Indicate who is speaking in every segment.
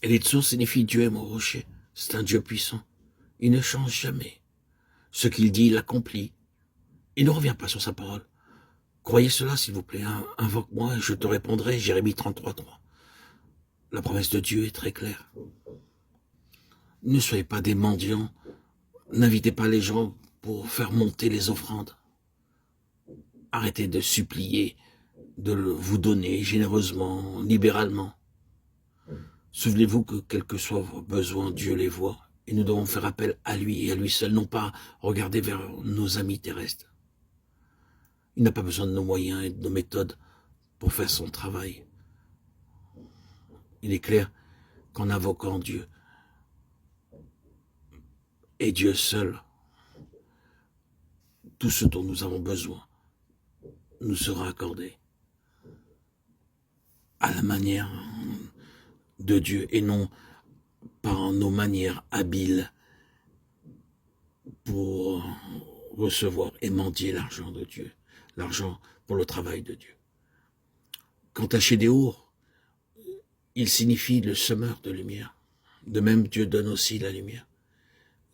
Speaker 1: Elitso signifie Dieu est mon rocher. C'est un Dieu puissant. Il ne change jamais. Ce qu'il dit, il accomplit. Il ne revient pas sur sa parole. Croyez cela, s'il vous plaît. Invoque-moi et je te répondrai. Jérémie 33:3. La promesse de Dieu est très claire. Ne soyez pas des mendiants. N'invitez pas les gens pour faire monter les offrandes. Arrêtez de supplier, de vous donner généreusement, libéralement. Souvenez-vous que quels que soient vos besoins, Dieu les voit. Et nous devons faire appel à lui et à lui seul, non pas regarder vers nos amis terrestres. Il n'a pas besoin de nos moyens et de nos méthodes pour faire son travail. Il est clair qu'en invoquant Dieu, et Dieu seul, tout ce dont nous avons besoin nous sera accordé à la manière de Dieu et non par nos manières habiles pour recevoir et mendier l'argent de Dieu, l'argent pour le travail de Dieu. Quant à Shedéour, il signifie le semeur de lumière. De même, Dieu donne aussi la lumière.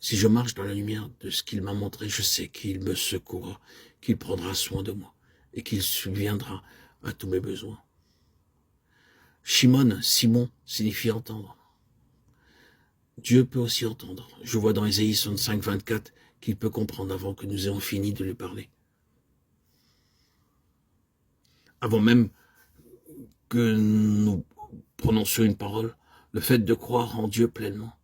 Speaker 1: Si je marche dans la lumière de ce qu'il m'a montré, je sais qu'il me secourra, qu'il prendra soin de moi et qu'il subviendra à tous mes besoins. Simon signifie entendre. Dieu peut aussi entendre. Je vois dans Ésaïe 65:24 qu'il peut comprendre avant que nous ayons fini de lui parler. Avant même que nous prononcions une parole, le fait de croire en Dieu pleinement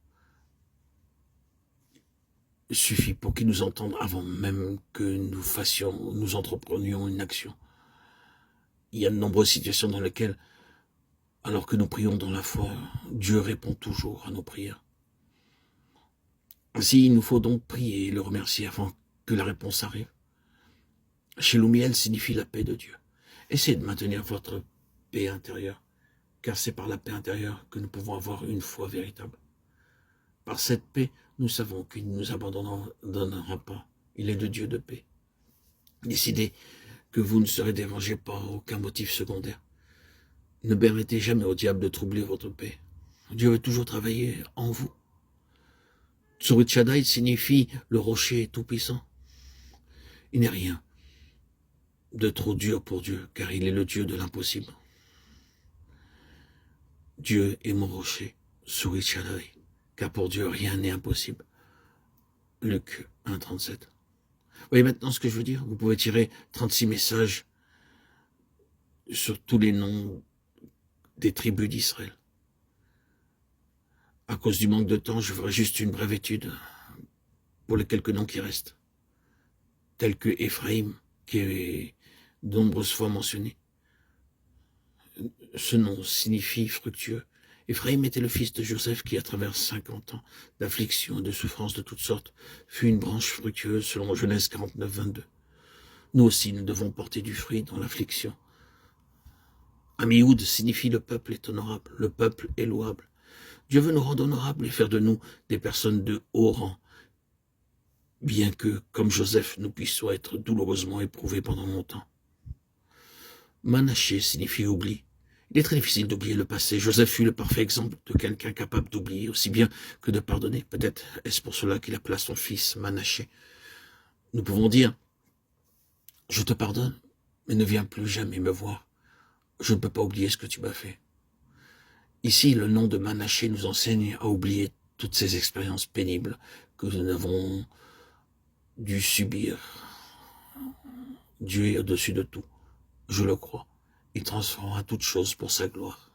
Speaker 1: suffit pour qu'il nous entende avant même que nous entreprenions une action. Il y a de nombreuses situations dans lesquelles, alors que nous prions dans la foi, Dieu répond toujours à nos prières. Ainsi, il nous faut donc prier et le remercier avant que la réponse arrive. Shelumiel signifie la paix de Dieu. Essayez de maintenir votre paix intérieure, car c'est par la paix intérieure que nous pouvons avoir une foi véritable. Par cette paix, nous savons qu'il ne nous abandonnera pas. Il est le Dieu de paix. Décidez que vous ne serez dérangés par aucun motif secondaire. Ne permettez jamais au diable de troubler votre paix. Dieu veut toujours travailler en vous. Tsurit Shaddai signifie le rocher tout-puissant. Il n'est rien de trop dur pour Dieu, car il est le Dieu de l'impossible. Dieu est mon rocher, Tsurit Shaddai, car pour Dieu rien n'est impossible. Luc 1:37. Vous voyez maintenant ce que je veux dire? Vous pouvez tirer 36 messages sur tous les noms des tribus d'Israël. À cause du manque de temps, je ferai juste une brève étude pour les quelques noms qui restent, tels que Éphraïm, qui est de nombreuses fois mentionné. Ce nom signifie fructueux. Éphraïm était le fils de Joseph qui, à travers 50 ans d'affliction et de souffrance de toutes sortes, fut une branche fructueuse selon Genèse 49:22. Nous aussi, nous devons porter du fruit dans l'affliction. Amioud signifie le peuple est honorable, le peuple est louable. Dieu veut nous rendre honorables et faire de nous des personnes de haut rang, bien que, comme Joseph, nous puissions être douloureusement éprouvés pendant longtemps. Manaché signifie oubli. Il est très difficile d'oublier le passé. Joseph fut le parfait exemple de quelqu'un capable d'oublier aussi bien que de pardonner. Peut-être est-ce pour cela qu'il appela son fils Manaché. Nous pouvons dire, je te pardonne, mais ne viens plus jamais me voir. Je ne peux pas oublier ce que tu m'as fait. Ici, le nom de Manaché nous enseigne à oublier toutes ces expériences pénibles que nous avons dû subir. Dieu est au-dessus de tout. Je le crois. Il transformera toutes choses pour sa gloire.